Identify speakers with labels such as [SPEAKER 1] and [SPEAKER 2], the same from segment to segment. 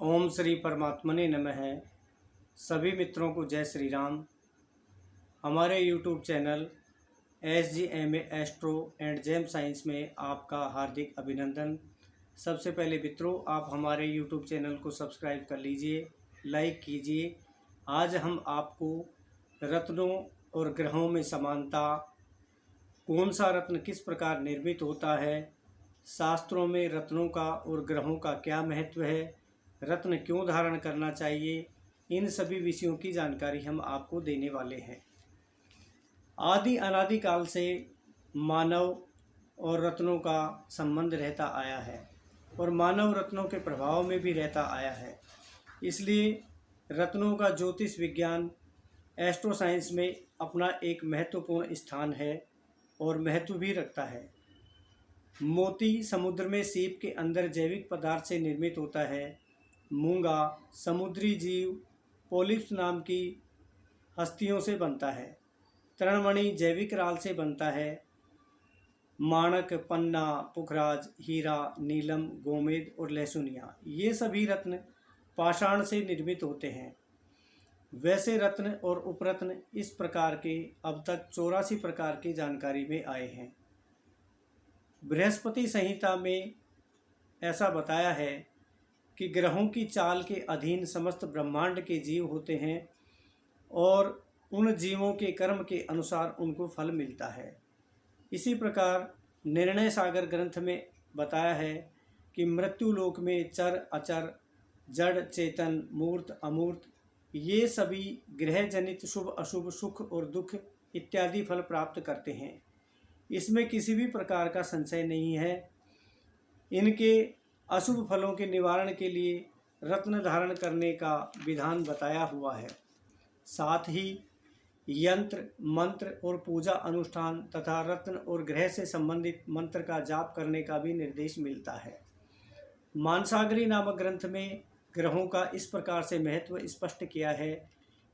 [SPEAKER 1] ओम श्री परमात्मने नमः। सभी मित्रों को जय श्री राम। हमारे YouTube channel SGMA astro and gem science में आपका हार्दिक अभिनंदन। सबसे पहले मित्रों, आप हमारे यूट्यूब चैनल को सब्सक्राइब कर लीजिए, लाइक कीजिए। आज हम आपको रत्नों और ग्रहों में समानता, कौन सा रत्न किस प्रकार निर्मित होता है, शास्त्रों में रत्नों का और ग्रहों का क्या महत्व है, रत्न क्यों धारण करना चाहिए, इन सभी विषयों की जानकारी हम आपको देने वाले हैं। आदि अनादि काल से मानव और रत्नों का संबंध रहता आया है और मानव रत्नों के प्रभाव में भी रहता आया है। इसलिए रत्नों का ज्योतिष विज्ञान एस्ट्रो साइंस में अपना एक महत्वपूर्ण स्थान है और महत्व भी रखता है। मोती समुद्र में सीप के अंदर जैविक पदार्थ से निर्मित होता है। मूंगा समुद्री जीव पोलिप्स नाम की हस्तियों से बनता है। तृणमणि जैविक राल से बनता है। माणक, पन्ना, पुखराज, हीरा, नीलम, गोमेद और लहसुनिया, ये सभी रत्न पाषाण से निर्मित होते हैं। वैसे रत्न और उपरत्न इस प्रकार के अब तक 84 प्रकार की जानकारी में आए हैं। बृहस्पति संहिता में ऐसा बताया है कि ग्रहों की चाल के अधीन समस्त ब्रह्मांड के जीव होते हैं और उन जीवों के कर्म के अनुसार उनको फल मिलता है। इसी प्रकार निर्णय सागर ग्रंथ में बताया है कि मृत्यु लोक में चर अचर, जड़ चेतन, मूर्त अमूर्त, ये सभी ग्रह जनित शुभ अशुभ, सुख और दुख इत्यादि फल प्राप्त करते हैं। इसमें किसी भी प्रकार का संशय नहीं है। इनके अशुभ फलों के निवारण के लिए रत्न धारण करने का विधान बताया हुआ है। साथ ही यंत्र, मंत्र और पूजा अनुष्ठान तथा रत्न और ग्रह से संबंधित मंत्र का जाप करने का भी निर्देश मिलता है। मानसागरी नामक ग्रंथ में ग्रहों का इस प्रकार से महत्व स्पष्ट किया है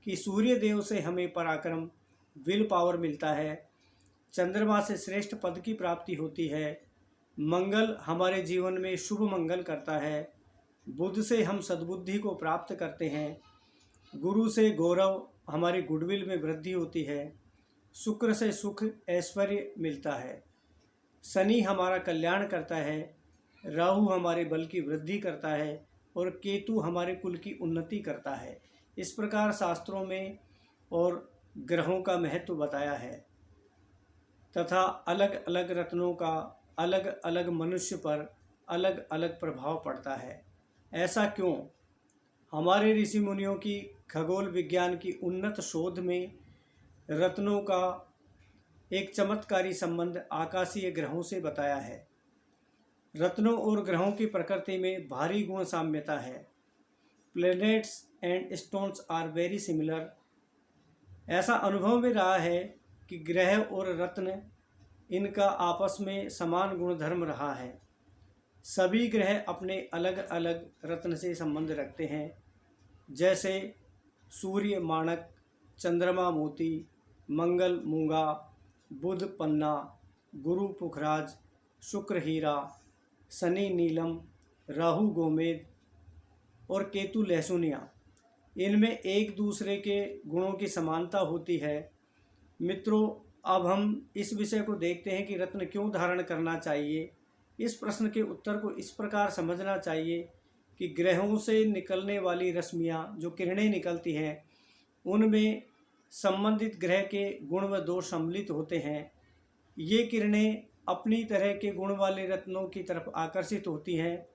[SPEAKER 1] कि सूर्य देव से हमें पराक्रम, विल पावर मिलता है। चंद्रमा से श्रेष्ठ पद की प्राप्ति होती है। मंगल हमारे जीवन में शुभ मंगल करता है। बुध से हम सद्बुद्धि को प्राप्त करते हैं। गुरु से गौरव, हमारी गुडविल में वृद्धि होती है। शुक्र से सुख ऐश्वर्य मिलता है। शनि हमारा कल्याण करता है। राहु हमारे बल की वृद्धि करता है और केतु हमारे कुल की उन्नति करता है। इस प्रकार शास्त्रों में और ग्रहों का महत्व बताया है तथा अलग अलग रत्नों का अलग अलग मनुष्य पर अलग अलग प्रभाव पड़ता है। ऐसा क्यों? हमारे ऋषि मुनियों की खगोल विज्ञान की उन्नत शोध में रत्नों का एक चमत्कारी संबंध आकाशीय ग्रहों से बताया है। रत्नों और ग्रहों की प्रकृति में भारी गुण साम्यता है। Planets and stones are very similar. ऐसा अनुभव में रहा है कि ग्रह और रत्न, इनका आपस में समान गुणधर्म रहा है। सभी ग्रह अपने अलग अलग रत्न से संबंध रखते हैं, जैसे सूर्य माणक, चंद्रमा मोती, मंगल मूंगा, बुध पन्ना, गुरु पुखराज, शुक्र हीरा, शनि नीलम, राहु गोमेद और केतु लहसुनिया। इनमें एक दूसरे के गुणों की समानता होती है। मित्रों, अब हम इस विषय को देखते हैं कि रत्न क्यों धारण करना चाहिए। इस प्रश्न के उत्तर को इस प्रकार समझना चाहिए कि ग्रहों से निकलने वाली रश्मियाँ, जो किरणें निकलती हैं, उनमें संबंधित ग्रह के गुण व दोष सम्मिलित होते हैं। ये किरणें अपनी तरह के गुण वाले रत्नों की तरफ आकर्षित होती हैं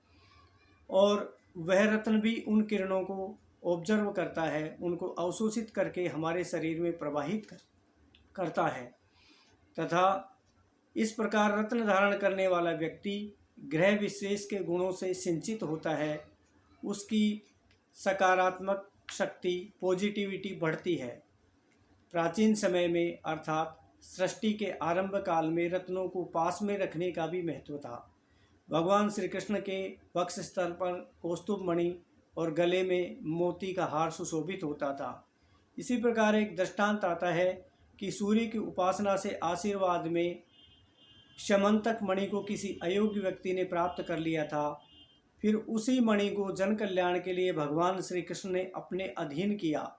[SPEAKER 1] और वह रत्न भी उन किरणों को ऑब्जर्व करता है, उनको अवशोषित करके हमारे शरीर में प्रवाहित करता है तथा इस प्रकार रत्न धारण करने वाला व्यक्ति ग्रह विशेष के गुणों से सिंचित होता है। उसकी सकारात्मक शक्ति, पॉजिटिविटी बढ़ती है। प्राचीन समय में अर्थात सृष्टि के आरंभ काल में रत्नों को पास में रखने का भी महत्व था। भगवान श्री कृष्ण के वक्ष स्थल पर कौस्तुभ मणि और गले में मोती का हार सुशोभित होता था। इसी प्रकार एक दृष्टांत आता है कि सूर्य की उपासना से आशीर्वाद में श्यमंतक मणि को किसी अयोग्य व्यक्ति ने प्राप्त कर लिया था। फिर उसी मणि को जन कल्याण के लिए भगवान श्री कृष्ण ने अपने अधीन किया।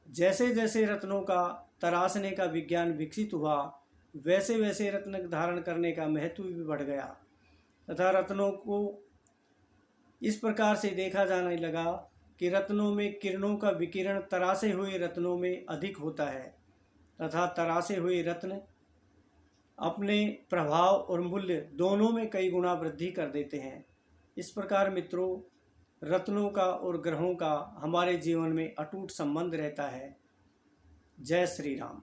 [SPEAKER 1] जैसे जैसे रत्नों का तराशने का विज्ञान विकसित हुआ, वैसे वैसे रत्न धारण करने का महत्व भी बढ़ गया तथा रत्नों को इस प्रकार से देखा जाने लगा कि रत्नों में किरणों का विकिरण तराशे हुए रत्नों में अधिक होता है तथा तराशे हुए रत्न अपने प्रभाव और मूल्य दोनों में कई गुना वृद्धि कर देते हैं। इस प्रकार मित्रों, रत्नों का और ग्रहों का हमारे जीवन में अटूट संबंध रहता है। जय श्री राम।